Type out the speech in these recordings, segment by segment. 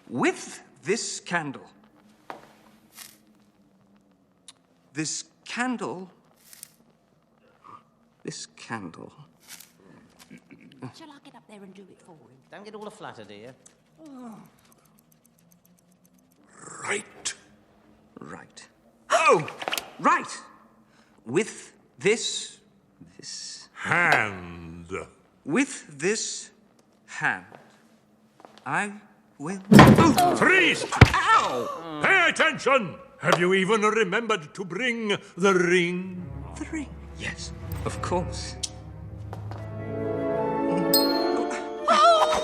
with this candle. This candle. Shall I get up there and do it for him? Don't get all the flutter, dear. Right. Oh, right. With this Hand. With this hand, I will... Freeze! Ow! Pay attention! Have you even remembered to bring the ring? The ring? Yes, of course.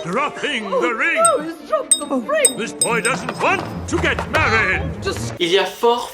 Dropping the ring! He's dropped the ring! This boy doesn't want to get married! Il y a fort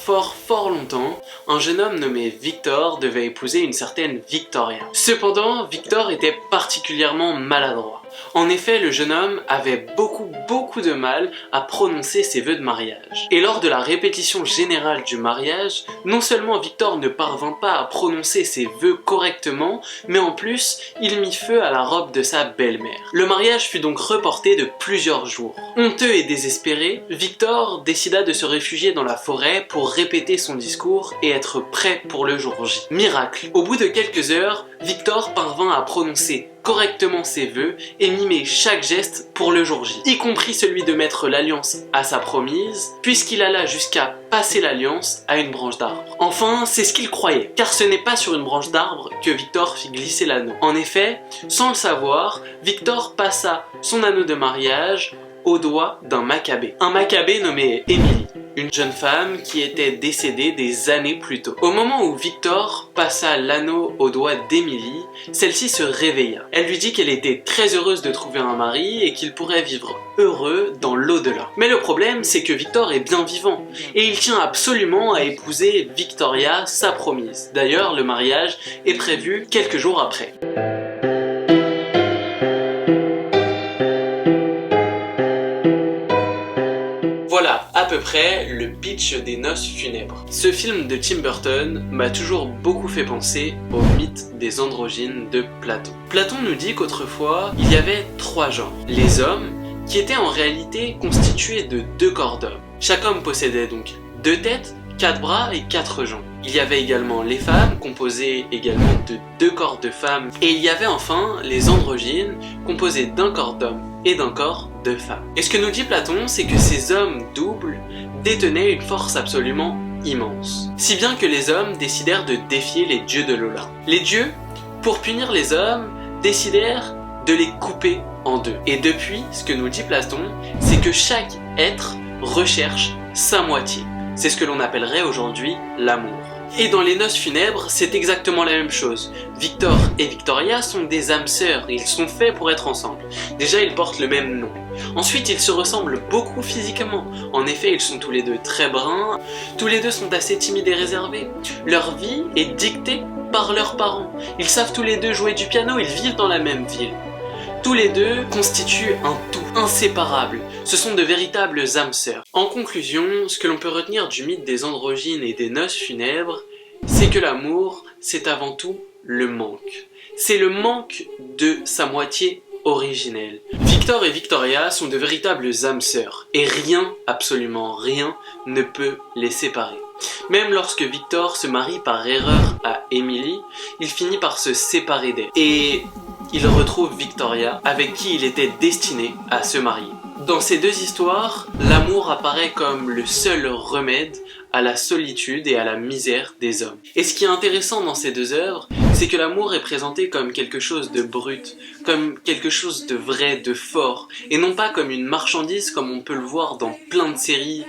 longtemps, un jeune homme nommé Victor devait épouser une certaine Victoria. Cependant, Victor était particulièrement maladroit. En effet, le jeune homme avait beaucoup de mal à prononcer ses vœux de mariage. Et lors de la répétition générale du mariage, non seulement Victor ne parvint pas à prononcer ses vœux correctement, mais en plus, il mit feu à la robe de sa belle-mère. Le mariage fut donc reporté de plusieurs jours. Honteux et désespéré, Victor décida de se réfugier dans la forêt pour répéter son discours et être prêt pour le jour J. Miracle! Au bout de quelques heures, Victor parvint à prononcer correctement ses vœux et mimer chaque geste pour le jour J, y compris celui de mettre l'alliance à sa promise, puisqu'il alla jusqu'à passer l'alliance à une branche d'arbre. Enfin, c'est ce qu'il croyait, car ce n'est pas sur une branche d'arbre que Victor fit glisser l'anneau. En effet, sans le savoir, Victor passa son anneau de mariage au doigt d'un Maccabée. Un Maccabée nommé Émilie, une jeune femme qui était décédée des années plus tôt. Au moment où Victor passa l'anneau au doigt d'Émilie, celle-ci se réveilla. Elle lui dit qu'elle était très heureuse de trouver un mari et qu'il pourrait vivre heureux dans l'au-delà. Mais le problème, c'est que Victor est bien vivant et il tient absolument à épouser Victoria, sa promise. D'ailleurs, le mariage est prévu quelques jours après. Voilà à peu près le pitch des Noces funèbres. Ce film de Tim Burton m'a toujours beaucoup fait penser au mythe des androgynes de Platon. Platon nous dit qu'autrefois, il y avait 3 genres. Les hommes, qui étaient en réalité constitués de 2 corps d'hommes. Chaque homme possédait donc 2 têtes, 4 bras et 4 jambes. Il y avait également les femmes, composées également de 2 corps de femmes. Et il y avait enfin les androgynes, composés d'un corps d'homme et d'un corps de femme. Et ce que nous dit Platon, c'est que ces hommes doubles détenaient une force absolument immense. Si bien que les hommes décidèrent de défier les dieux de l'Olympe. Les dieux, pour punir les hommes, décidèrent de les couper en 2. Et depuis, ce que nous dit Platon, c'est que chaque être recherche sa moitié. C'est ce que l'on appellerait aujourd'hui l'amour. Et dans les Noces funèbres, c'est exactement la même chose. Victor et Victoria sont des âmes sœurs et ils sont faits pour être ensemble. Déjà, ils portent le même nom. Ensuite, ils se ressemblent beaucoup physiquement. En effet, ils sont tous les deux très bruns. Tous les deux sont assez timides et réservés. Leur vie est dictée par leurs parents. Ils savent tous les deux jouer du piano, ils vivent dans la même ville. Tous les deux constituent un tout, inséparable. Ce sont de véritables âmes sœurs. En conclusion, ce que l'on peut retenir du mythe des androgynes et des noces funèbres, c'est que l'amour, c'est avant tout le manque. C'est le manque de sa moitié originelle. Victor et Victoria sont de véritables âmes sœurs, et rien, absolument rien, ne peut les séparer. Même lorsque Victor se marie par erreur à Émilie, il finit par se séparer d'elle. Et il retrouve Victoria, avec qui il était destiné à se marier. Dans ces 2 histoires, l'amour apparaît comme le seul remède à la solitude et à la misère des hommes. Et ce qui est intéressant dans ces 2 œuvres, c'est que l'amour est présenté comme quelque chose de brut, comme quelque chose de vrai, de fort, et non pas comme une marchandise comme on peut le voir dans plein de séries